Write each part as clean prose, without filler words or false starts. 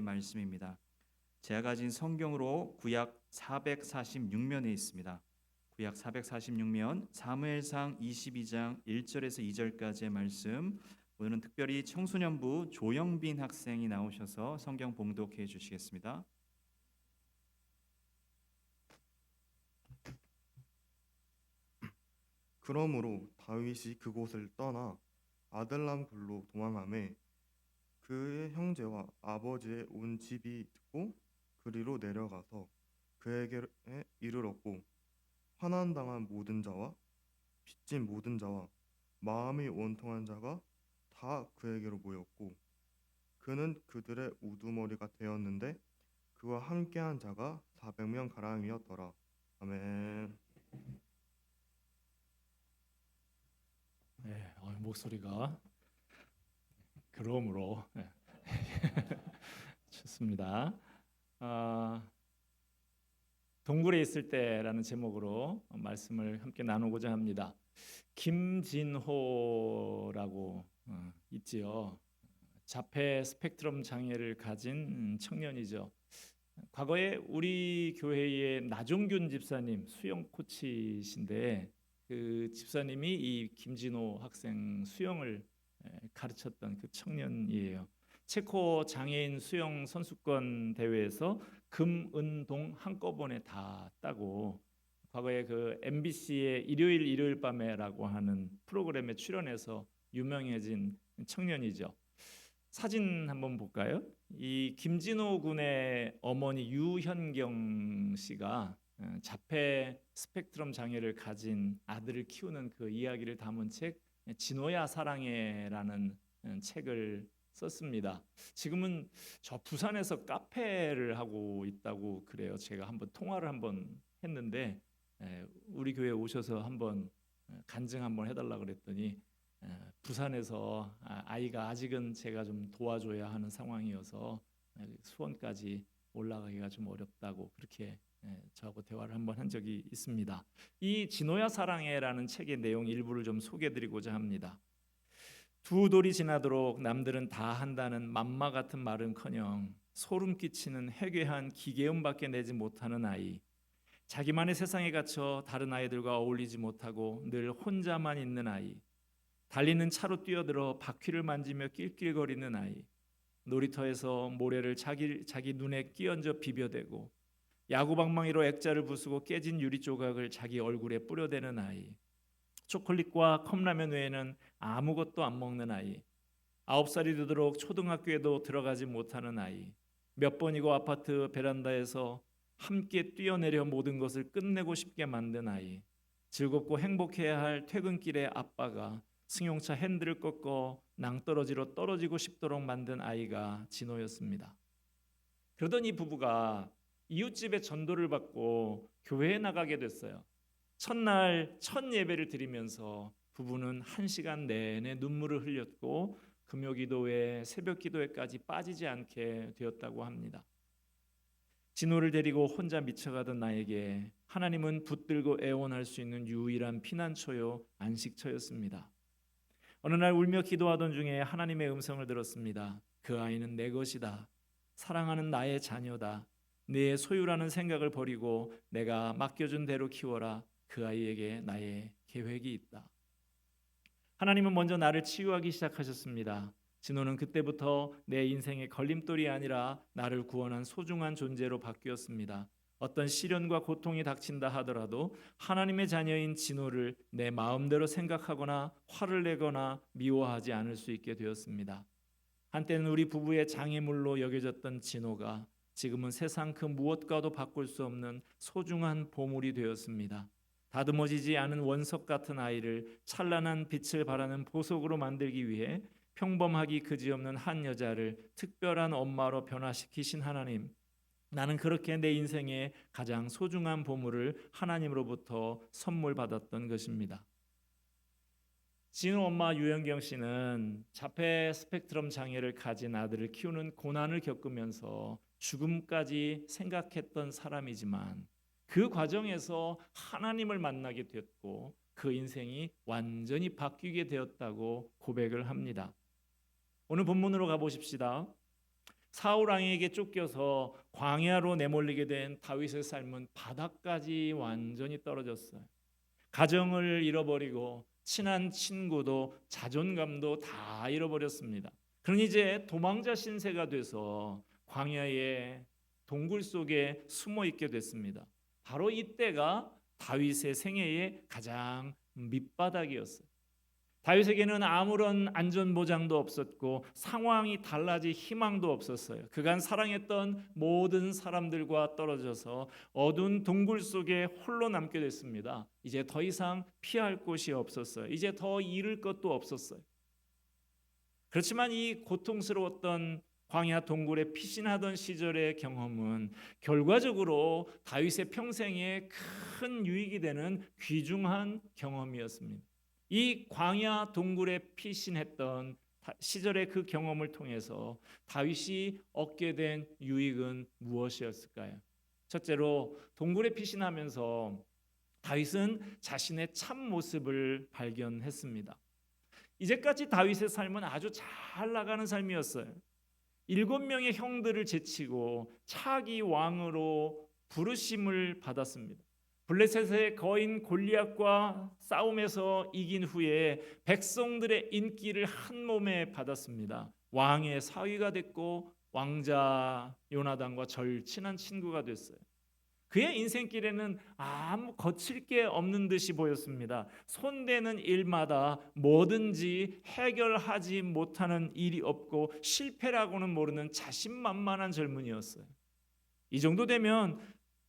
말씀입니다. 제가 가진 성경으로 구약 446면에 있습니다. 구약 446면 사무엘상 22장 1절에서 2절까지의 말씀, 오늘은 특별히 청소년부 조영빈 학생이 나오셔서 성경 봉독해 주시겠습니다. 그러므로 다윗이 그곳을 떠나 아들람 굴로 도망하매 그의 형제와 아버지의 온 집이 듣고 그리로 내려가서 그에게 이르렀고, 환난당한 모든 자와 빚진 모든 자와 마음이 원통한 자가 다 그에게로 모였고, 그는 그들의 우두머리가 되었는데 그와 함께한 자가 400명 가량이었더라. 아멘. 네, 목소리가 그러므로 좋습니다. 동굴에 있을 때라는 제목으로 말씀을 함께 나누고자 합니다. 김진호라고 있지요. 자폐 스펙트럼 장애를 가진 청년이죠. 과거에 우리 교회의 나종균 집사님 수영 코치신데, 그 집사님이 이 김진호 학생 수영을 가르쳤던 그 청년이에요. 체코 장애인 수영 선수권 대회에서 금, 은, 동 한꺼번에 다 따고, 과거에 그 MBC의 일요일 밤에라고 하는 프로그램에 출연해서 유명해진 청년이죠. 사진 한번 볼까요? 이 김진호 군의 어머니 유현경 씨가 자폐 스펙트럼 장애를 가진 아들을 키우는 그 이야기를 담은 책 진호야 사랑해라는 책을 썼습니다. 지금은 저 부산에서 카페를 하고 있다고 그래요. 제가 한번 통화를 한번 했는데 우리 교회 오셔서 한번 간증 한번 해달라 그랬더니 부산에서 아이가 아직은 제가 좀 도와줘야 하는 상황이어서 수원까지 올라가기가 좀 어렵다고 그렇게 저하고 대화를 한번 한 적이 있습니다. 이 진호야 사랑해라는 책의 내용 일부를 좀 소개해드리고자 합니다. 두 돌이 지나도록 남들은 다 한다는 맘마 같은 말은커녕 소름 끼치는 해괴한 기계음밖에 내지 못하는 아이, 자기만의 세상에 갇혀 다른 아이들과 어울리지 못하고 늘 혼자만 있는 아이, 달리는 차로 뛰어들어 바퀴를 만지며 낄낄거리는 아이, 놀이터에서 모래를 자기 눈에 끼얹어 비벼대고 야구방망이로 액자를 부수고 깨진 유리 조각을 자기 얼굴에 뿌려대는 아이, 초콜릿과 컵라면 외에는 아무것도 안 먹는 아이, 9살이 되도록 초등학교에도 들어가지 못하는 아이, 몇 번이고 아파트 베란다에서 함께 뛰어내려 모든 것을 끝내고 싶게 만든 아이, 즐겁고 행복해야 할 퇴근길에 아빠가 승용차 핸들을 꺾어 낭떠러지로 떨어지고 싶도록 만든 아이가 진호였습니다. 그러던 이 부부가 이웃집에 전도를 받고 교회에 나가게 됐어요. 첫날 첫 예배를 드리면서 부부는 1시간 내내 눈물을 흘렸고 금요기도회, 새벽기도회까지 빠지지 않게 되었다고 합니다. 진호를 데리고 혼자 미쳐가던 나에게 하나님은 붙들고 애원할 수 있는 유일한 피난처요, 안식처였습니다. 어느 날 울며 기도하던 중에 하나님의 음성을 들었습니다. 그 아이는 내 것이다. 사랑하는 나의 자녀다. 내 소유라는 생각을 버리고 내가 맡겨준 대로 키워라. 그 아이에게 나의 계획이 있다. 하나님은 먼저 나를 치유하기 시작하셨습니다. 진호는 그때부터 내 인생의 걸림돌이 아니라 나를 구원한 소중한 존재로 바뀌었습니다. 어떤 시련과 고통이 닥친다 하더라도 하나님의 자녀인 진호를 내 마음대로 생각하거나 화를 내거나 미워하지 않을 수 있게 되었습니다. 한때는 우리 부부의 장애물로 여겨졌던 진호가 지금은 세상 그 무엇과도 바꿀 수 없는 소중한 보물이 되었습니다. 다듬어지지 않은 원석 같은 아이를 찬란한 빛을 발하는 보석으로 만들기 위해 평범하기 그지없는 한 여자를 특별한 엄마로 변화시키신 하나님, 나는 그렇게 내 인생의 가장 소중한 보물을 하나님으로부터 선물 받았던 것입니다. 진호 엄마 유영경 씨는 자폐 스펙트럼 장애를 가진 아들을 키우는 고난을 겪으면서 죽음까지 생각했던 사람이지만 그 과정에서 하나님을 만나게 되었고 그 인생이 완전히 바뀌게 되었다고 고백을 합니다. 오늘 본문으로 가보십시다. 사울 왕에게 쫓겨서 광야로 내몰리게 된 다윗의 삶은 바닥까지 완전히 떨어졌어요. 가정을 잃어버리고 친한 친구도 자존감도 다 잃어버렸습니다. 그러니 이제 도망자 신세가 돼서 광야의 동굴 속에 숨어 있게 됐습니다. 바로 이때가 다윗의 생애의 가장 밑바닥이었어요. 다윗에게는 아무런 안전 보장도 없었고 상황이 달라질 희망도 없었어요. 그간 사랑했던 모든 사람들과 떨어져서 어두운 동굴 속에 홀로 남게 됐습니다. 이제 더 이상 피할 곳이 없었어요. 이제 더 잃을 것도 없었어요. 그렇지만 이 고통스러웠던 광야 동굴에 피신하던 시절의 경험은 결과적으로 다윗의 평생에 큰 유익이 되는 귀중한 경험이었습니다. 이 광야 동굴에 피신했던 시절의 그 경험을 통해서 다윗이 얻게 된 유익은 무엇이었을까요? 첫째로 동굴에 피신하면서 다윗은 자신의 참 모습을 발견했습니다. 이제까지 다윗의 삶은 아주 잘 나가는 삶이었어요. 7명의 형들을 제치고 차기 왕으로 부르심을 받았습니다. 블레셋의 거인 골리앗과 싸움에서 이긴 후에 백성들의 인기를 한 몸에 받았습니다. 왕의 사위가 됐고 왕자 요나단과 절친한 친구가 됐어요. 그의 인생길에는 아무 거칠 게 없는 듯이 보였습니다. 손대는 일마다 뭐든지 해결하지 못하는 일이 없고 실패라고는 모르는 자신만만한 젊은이였어요. 이 정도 되면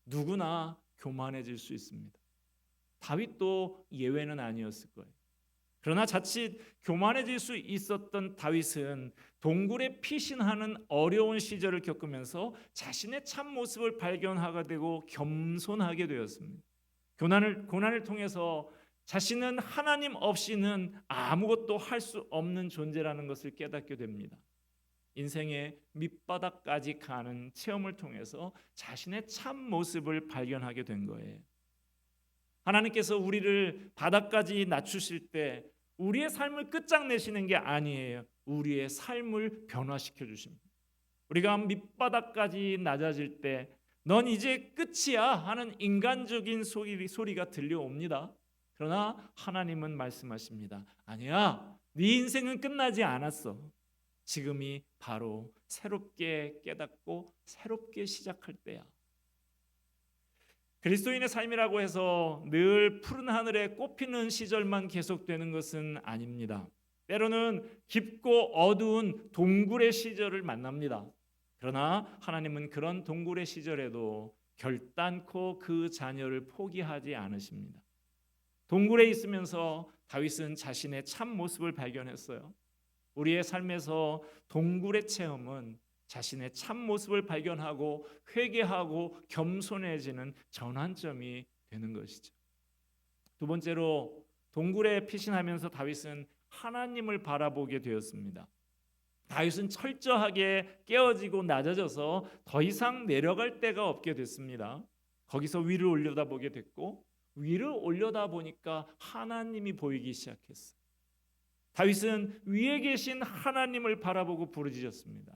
누구나 교만해질 수 있습니다. 다윗도 예외는 아니었을 거예요. 그러나 자칫 교만해질 수 있었던 다윗은 동굴에 피신하는 어려운 시절을 겪으면서 자신의 참 모습을 발견하게 되고 겸손하게 되었습니다. 고난을 통해서 자신은 하나님 없이는 아무것도 할 수 없는 존재라는 것을 깨닫게 됩니다. 인생의 밑바닥까지 가는 체험을 통해서 자신의 참 모습을 발견하게 된 거예요. 하나님께서 우리를 바닥까지 낮추실 때 우리의 삶을 끝장내시는 게 아니에요. 우리의 삶을 변화시켜 주십니다. 우리가 밑바닥까지 낮아질 때 넌 이제 끝이야 하는 인간적인 소리가 들려옵니다. 그러나 하나님은 말씀하십니다. 아니야, 네 인생은 끝나지 않았어. 지금이 바로 새롭게 깨닫고 새롭게 시작할 때야. 그리스도인의 삶이라고 해서 늘 푸른 하늘에 꽃피는 시절만 계속되는 것은 아닙니다. 때로는 깊고 어두운 동굴의 시절을 만납니다. 그러나 하나님은 그런 동굴의 시절에도 결단코 그 자녀를 포기하지 않으십니다. 동굴에 있으면서 다윗은 자신의 참 모습을 발견했어요. 우리의 삶에서 동굴의 체험은 자신의 참 모습을 발견하고 회개하고 겸손해지는 전환점이 되는 것이죠. 두 번째로 동굴에 피신하면서 다윗은 하나님을 바라보게 되었습니다. 다윗은 철저하게 깨어지고 낮아져서 더 이상 내려갈 데가 없게 됐습니다. 거기서 위를 올려다보게 됐고 위를 올려다보니까 하나님이 보이기 시작했어요. 다윗은 위에 계신 하나님을 바라보고 부르짖었습니다.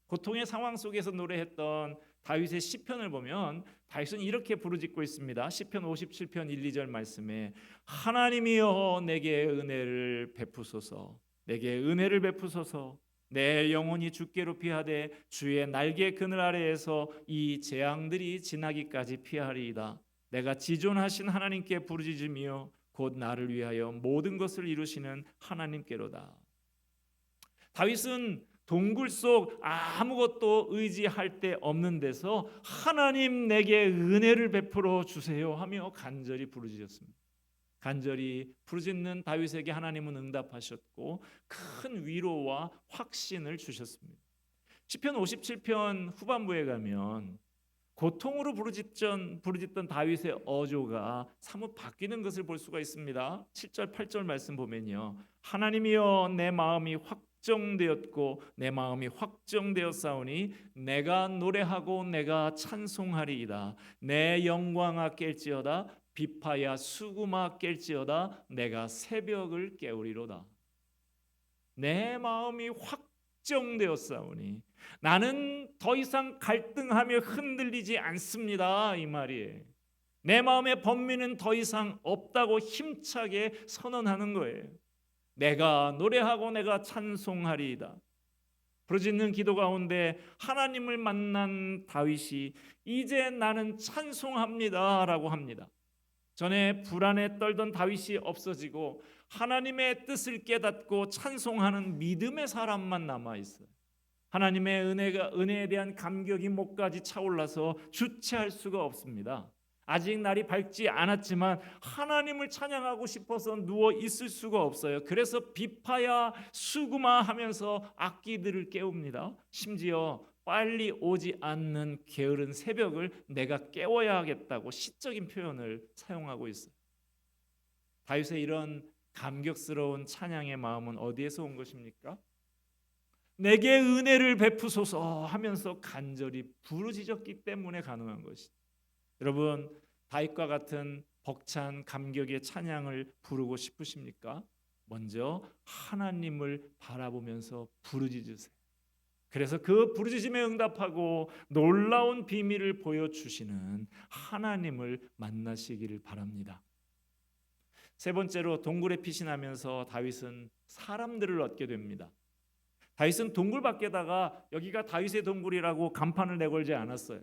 고통의 상황 속에서 노래했던 다윗의 시편을 보면 다윗은 이렇게 부르짖고 있습니다. 시편 57편 1, 2절 말씀에 하나님이여 내게 은혜를 베푸소서. 내게 은혜를 베푸소서. 내 영혼이 주께로 피하되 주의 날개 그늘 아래에서 이 재앙들이 지나기까지 피하리이다. 내가 지존하신 하나님께 부르짖으며 곧 나를 위하여 모든 것을 이루시는 하나님께로다. 다윗은 동굴 속 아무것도 의지할 데 없는 데서 하나님 내게 은혜를 베풀어 주세요 하며 간절히 부르짖었습니다. 간절히 부르짖는 다윗에게 하나님은 응답하셨고 큰 위로와 확신을 주셨습니다. 시편 57편 후반부에 가면 고통으로 부르짖던 다윗의 어조가 사뭇 바뀌는 것을 볼 수가 있습니다. 7절 8절 말씀 보면요. 하나님이여 내 마음이 확정되었고 내 마음이 확정되었사오니 내가 노래하고 내가 찬송하리이다. 내 영광아 깰지어다. 비파야 수구마 깰지어다. 내가 새벽을 깨우리로다. 내 마음이 확정되었사오니 나는 더 이상 갈등하며 흔들리지 않습니다. 이 말이에요. 내 마음의 번민은 더 이상 없다고 힘차게 선언하는 거예요. 내가 노래하고 내가 찬송하리이다. 부르짖는 기도 가운데 하나님을 만난 다윗이 이제 나는 찬송합니다라고 합니다. 전에 불안에 떨던 다윗이 없어지고 하나님의 뜻을 깨닫고 찬송하는 믿음의 사람만 남아 있어요. 하나님의 은혜에 대한 감격이 목까지 차올라서 주체할 수가 없습니다. 아직 날이 밝지 않았지만 하나님을 찬양하고 싶어서 누워 있을 수가 없어요. 그래서 비파야 수구마 하면서 악기들을 깨웁니다. 심지어 빨리 오지 않는 게으른 새벽을 내가 깨워야 하겠다고 시적인 표현을 사용하고 있어요. 다윗의 이런 감격스러운 찬양의 마음은 어디에서 온 것입니까? 내게 은혜를 베푸소서 하면서 간절히 부르짖었기 때문에 가능한 것이죠. 여러분, 다윗과 같은 벅찬 감격의 찬양을 부르고 싶으십니까? 먼저 하나님을 바라보면서 부르짖으세요. 그래서 그 부르짖음에 응답하고 놀라운 비밀을 보여주시는 하나님을 만나시기를 바랍니다. 세 번째로 동굴에 피신하면서 다윗은 사람들을 얻게 됩니다. 다윗은 동굴 밖에다가 여기가 다윗의 동굴이라고 간판을 내걸지 않았어요.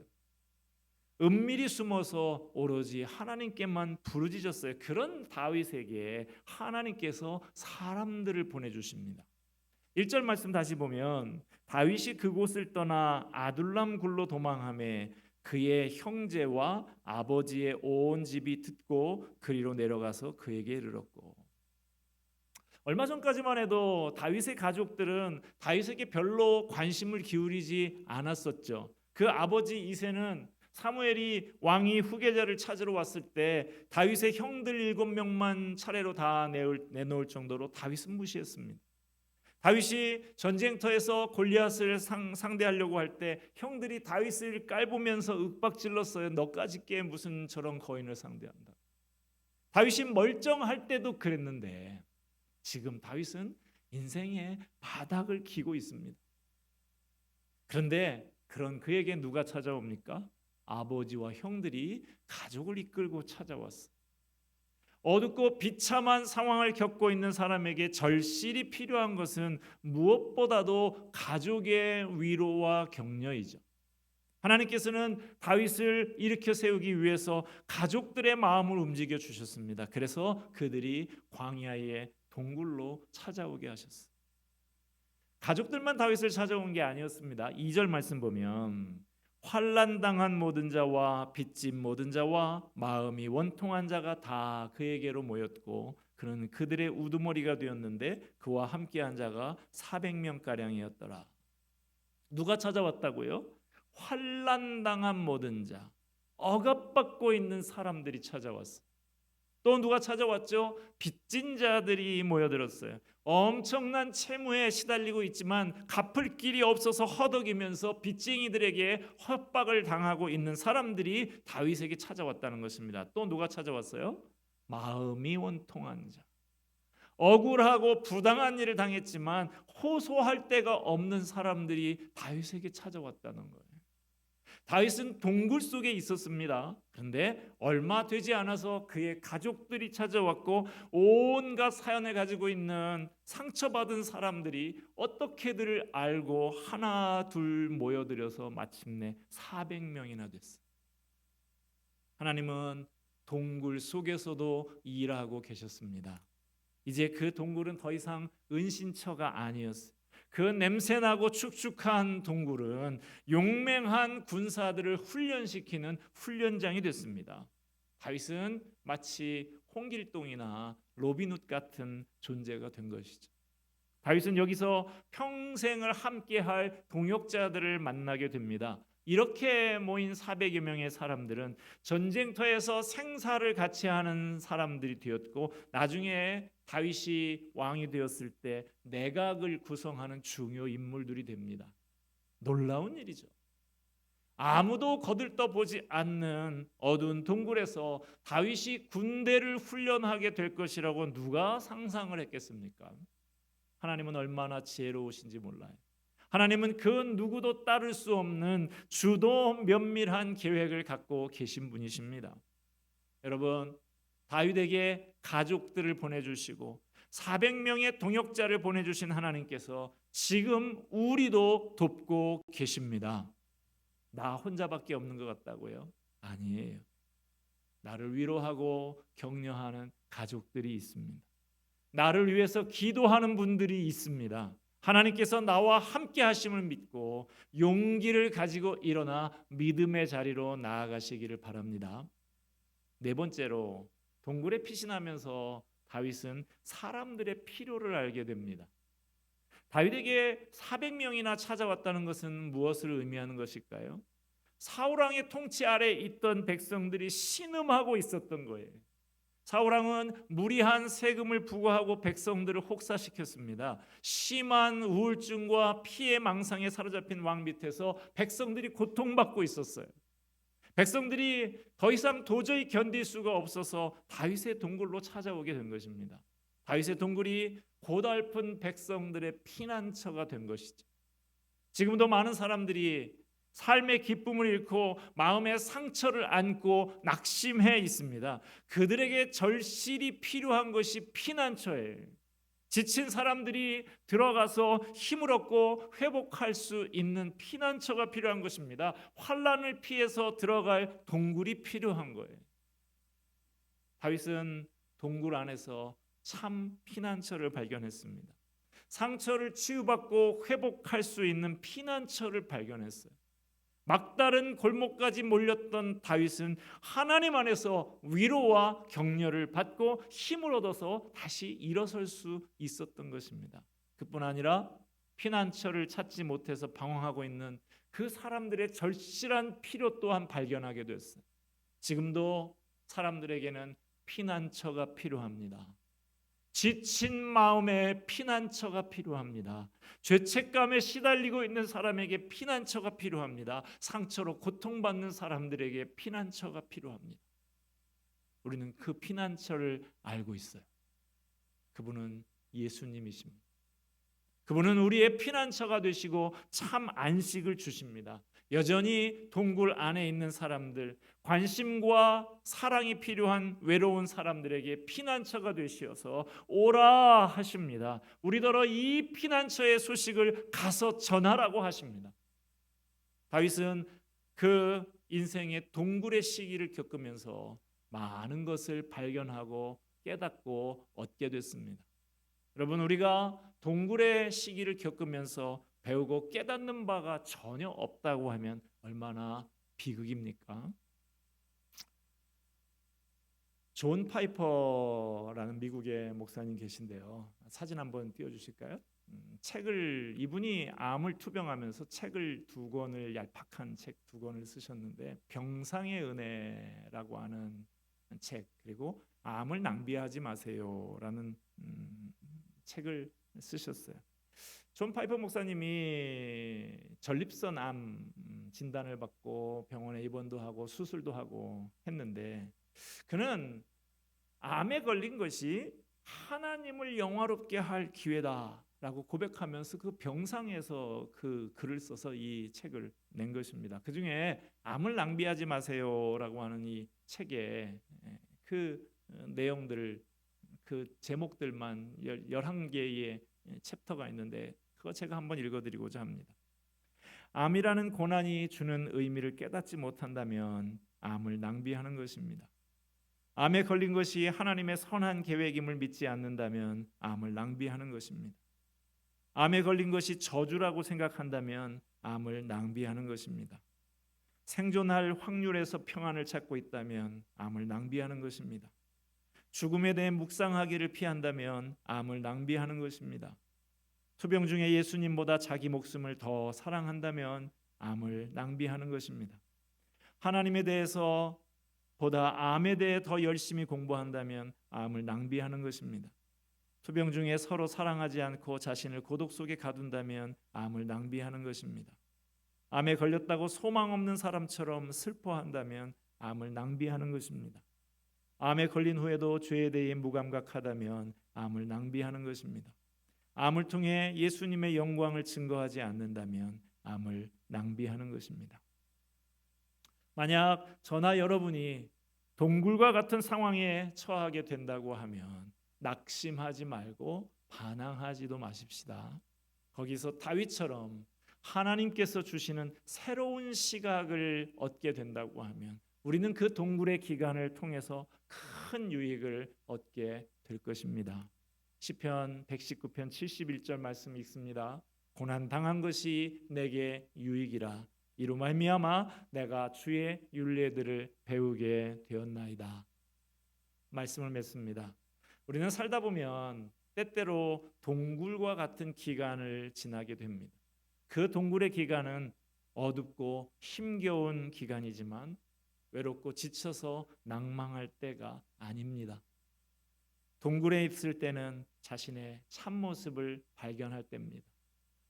은밀히 숨어서 오로지 하나님께만 부르짖었어요. 그런 다윗에게 하나님께서 사람들을 보내주십니다. 1절 말씀 다시 보면 다윗이 그곳을 떠나 아둘람 굴로 도망하매 그의 형제와 아버지의 온 집이 듣고 그리로 내려가서 그에게 이르렀고. 얼마 전까지만 해도 다윗의 가족들은 다윗에게 별로 관심을 기울이지 않았었죠. 그 아버지 이새는 사무엘이 왕이 후계자를 찾으러 왔을 때 다윗의 형들 7명만 차례로 다 내놓을 정도로 다윗은 무시했습니다. 다윗이 전쟁터에서 골리앗을 상대하려고 할 때 형들이 다윗을 깔보면서 윽박질렀어요. 너까지 깨 무슨 저런 거인을 상대한다. 다윗이 멀쩡할 때도 그랬는데 지금 다윗은 인생의 바닥을 기고 있습니다. 그런데 그런 그에게 누가 찾아옵니까? 아버지와 형들이 가족을 이끌고 찾아왔어. 어둡고 비참한 상황을 겪고 있는 사람에게 절실히 필요한 것은 무엇보다도 가족의 위로와 격려이죠. 하나님께서는 다윗을 일으켜 세우기 위해서 가족들의 마음을 움직여 주셨습니다. 그래서 그들이 광야의 동굴로 찾아오게 하셨어요. 가족들만 다윗을 찾아온 게 아니었습니다. 2절 말씀 보면 환난당한 모든 자와 빚진 모든 자와 마음이 원통한 자가 다 그에게로 모였고 그는 그들의 우두머리가 되었는데 그와 함께한 자가 400명가량이었더라. 누가 찾아왔다고요? 환난당한 모든 자, 억압받고 있는 사람들이 찾아왔어요. 또 누가 찾아왔죠? 빚진 자들이 모여들었어요. 엄청난 채무에 시달리고 있지만 갚을 길이 없어서 허덕이면서 빚쟁이들에게 협박을 당하고 있는 사람들이 다윗에게 찾아왔다는 것입니다. 또 누가 찾아왔어요? 마음이 원통한 자. 억울하고 부당한 일을 당했지만 호소할 데가 없는 사람들이 다윗에게 찾아왔다는 거예요. 다윗은 동굴 속에 있었습니다. 그런데 얼마 되지 않아서 그의 가족들이 찾아왔고 온갖 사연을 가지고 있는 상처받은 사람들이 어떻게들 알고 하나 둘 모여들어서 마침내 400명이나 됐어요. 하나님은 동굴 속에서도 일하고 계셨습니다. 이제 그 동굴은 더 이상 은신처가 아니었어요. 그 냄새나고 축축한 동굴은 용맹한 군사들을 훈련시키는 훈련장이 됐습니다. 다윗은 마치 홍길동이나 로빈훗 같은 존재가 된 것이죠. 다윗은 여기서 평생을 함께할 동역자들을 만나게 됩니다. 이렇게 모인 400여 명의 사람들은 전쟁터에서 생사를 같이 하는 사람들이 되었고 나중에 다윗이 왕이 되었을 때 내각을 구성하는 중요 인물들이 됩니다. 놀라운 일이죠. 아무도 거들떠보지 않는 어두운 동굴에서 다윗이 군대를 훈련하게 될 것이라고 누가 상상을 했겠습니까? 하나님은 얼마나 지혜로우신지 몰라요. 하나님은 그 누구도 따를 수 없는 주도 면밀한 계획을 갖고 계신 분이십니다. 여러분, 다윗에게 가족들을 보내주시고 400명의 동역자를 보내주신 하나님께서 지금 우리도 돕고 계십니다. 나 혼자밖에 없는 것 같다고요? 아니에요. 나를 위로하고 격려하는 가족들이 있습니다. 나를 위해서 기도하는 분들이 있습니다. 하나님께서 나와 함께 하심을 믿고 용기를 가지고 일어나 믿음의 자리로 나아가시기를 바랍니다. 네 번째로, 동굴에 피신하면서 다윗은 사람들의 필요를 알게 됩니다. 다윗에게 400명이나 찾아왔다는 것은 무엇을 의미하는 것일까요? 사울왕의 통치 아래 있던 백성들이 신음하고 있었던 거예요. 사울왕은 무리한 세금을 부과하고 백성들을 혹사시켰습니다. 심한 우울증과 피해 망상에 사로잡힌 왕 밑에서 백성들이 고통받고 있었어요. 백성들이 더 이상 도저히 견딜 수가 없어서 다윗의 동굴로 찾아오게 된 것입니다. 다윗의 동굴이 고달픈 백성들의 피난처가 된 것이죠. 지금도 많은 사람들이 삶의 기쁨을 잃고 마음의 상처를 안고 낙심해 있습니다. 그들에게 절실히 필요한 것이 피난처예요. 지친 사람들이 들어가서 힘을 얻고 회복할 수 있는 피난처가 필요한 것입니다. 환난을 피해서 들어갈 동굴이 필요한 거예요. 다윗은 동굴 안에서 참 피난처를 발견했습니다. 상처를 치유받고 회복할 수 있는 피난처를 발견했어요. 막다른 골목까지 몰렸던 다윗은 하나님 안에서 위로와 격려를 받고 힘을 얻어서 다시 일어설 수 있었던 것입니다. 그뿐 아니라 피난처를 찾지 못해서 방황하고 있는 그 사람들의 절실한 필요 또한 발견하게 됐어요. 지금도 사람들에게는 피난처가 필요합니다. 지친 마음에 피난처가 필요합니다. 죄책감에 시달리고 있는 사람에게 피난처가 필요합니다. 상처로 고통받는 사람들에게 피난처가 필요합니다. 우리는 그 피난처를 알고 있어요. 그분은 예수님이십니다. 그분은 우리의 피난처가 되시고 참 안식을 주십니다. 여전히 동굴 안에 있는 사람들, 관심과 사랑이 필요한 외로운 사람들에게 피난처가 되시어서 오라 하십니다. 우리더러 이 피난처의 소식을 가서 전하라고 하십니다. 다윗은 그 인생의 동굴의 시기를 겪으면서 많은 것을 발견하고 깨닫고 얻게 됐습니다. 여러분, 우리가 동굴의 시기를 겪으면서 배우고 깨닫는 바가 전혀 없다고 하면 얼마나 비극입니까? 존 파이퍼라는 미국의 목사님 계신데요. 사진 한번 띄워주실까요? 이분이 암을 투병하면서 책을 2권을, 얄팍한 책 2권을 쓰셨는데, 병상의 은혜라고 하는 책, 그리고 암을 낭비하지 마세요라는 책을 쓰셨어요. 존 파이퍼 목사님이 전립선 암 진단을 받고 병원에 입원도 하고 수술도 하고 했는데, 그는 암에 걸린 것이 하나님을 영화롭게 할 기회다라고 고백하면서 그 병상에서 그 글을 써서 이 책을 낸 것입니다. 그 중에 암을 낭비하지 마세요라고 하는 이 책에 그 내용들, 그 제목들만 11개의 챕터가 있는데, 그거 제가 한번 읽어드리고자 합니다. 암이라는 고난이 주는 의미를 깨닫지 못한다면 암을 낭비하는 것입니다. 암에 걸린 것이 하나님의 선한 계획임을 믿지 않는다면 암을 낭비하는 것입니다. 암에 걸린 것이 저주라고 생각한다면 암을 낭비하는 것입니다. 생존할 확률에서 평안을 찾고 있다면 암을 낭비하는 것입니다. 죽음에 대해 묵상하기를 피한다면 암을 낭비하는 것입니다. 투병 중에 예수님보다 자기 목숨을 더 사랑한다면 암을 낭비하는 것입니다. 하나님에 대해서 보다 암에 대해 더 열심히 공부한다면 암을 낭비하는 것입니다. 투병 중에 서로 사랑하지 않고 자신을 고독 속에 가둔다면 암을 낭비하는 것입니다. 암에 걸렸다고 소망 없는 사람처럼 슬퍼한다면 암을 낭비하는 것입니다. 암에 걸린 후에도 죄에 대해 무감각하다면 암을 낭비하는 것입니다. 암을 통해 예수님의 영광을 증거하지 않는다면 암을 낭비하는 것입니다. 만약 저나 여러분이 동굴과 같은 상황에 처하게 된다고 하면 낙심하지 말고 반항하지도 마십시다. 거기서 다윗처럼 하나님께서 주시는 새로운 시각을 얻게 된다고 하면 우리는 그 동굴의 기간을 통해서 큰 유익을 얻게 될 것입니다. 시편 119편 71절 말씀 읽습니다. 고난 당한 것이 내게 유익이라 이로 말미암아 내가 주의 율례들을 배우게 되었나이다. 말씀을 맺습니다. 우리는 살다 보면 때때로 동굴과 같은 기간을 지나게 됩니다. 그 동굴의 기간은 어둡고 힘겨운 기간이지만 외롭고 지쳐서 낭망할 때가 아닙니다. 동굴에 있을 때는 자신의 참모습을 발견할 때입니다.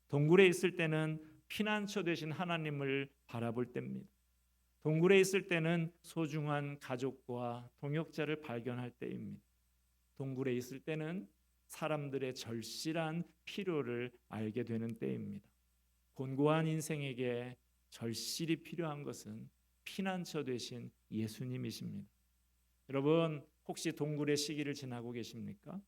동굴에 있을 때는 피난처 되신 하나님을 바라볼 때입니다. 동굴에 있을 때는 소중한 가족과 동역자를 발견할 때입니다. 동굴에 있을 때는 사람들의 절실한 필요를 알게 되는 때입니다. 곤고한 인생에게 절실히 필요한 것은 피난처 되신 예수님이십니다. 여러분, 혹시 동굴의 시기를 지나고 계십니까?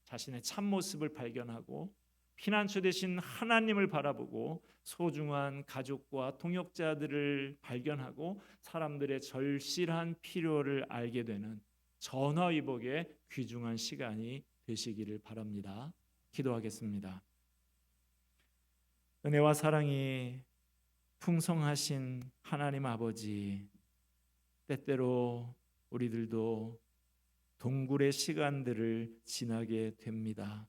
자신의 참모습을 발견하고 피난처 되신 하나님을 바라보고 소중한 가족과 동역자들을 발견하고 사람들의 절실한 필요를 알게 되는 전화위복의 귀중한 시간이 되시기를 바랍니다. 기도하겠습니다. 은혜와 사랑이 풍성하신 하나님 아버지, 때때로 우리들도 동굴의 시간들을 지나게 됩니다.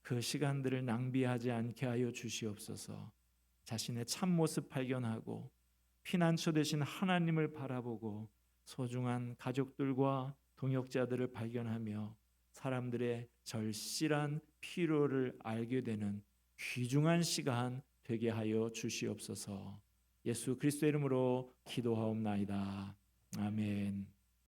그 시간들을 낭비하지 않게 하여 주시옵소서. 자신의 참모습 발견하고 피난처 되신 하나님을 바라보고 소중한 가족들과 동역자들을 발견하며 사람들의 절실한 필요를 알게 되는 귀중한 시간 되게 하여 주시옵소서. 예수 그리스도의 이름으로 기도하옵나이다. 아멘.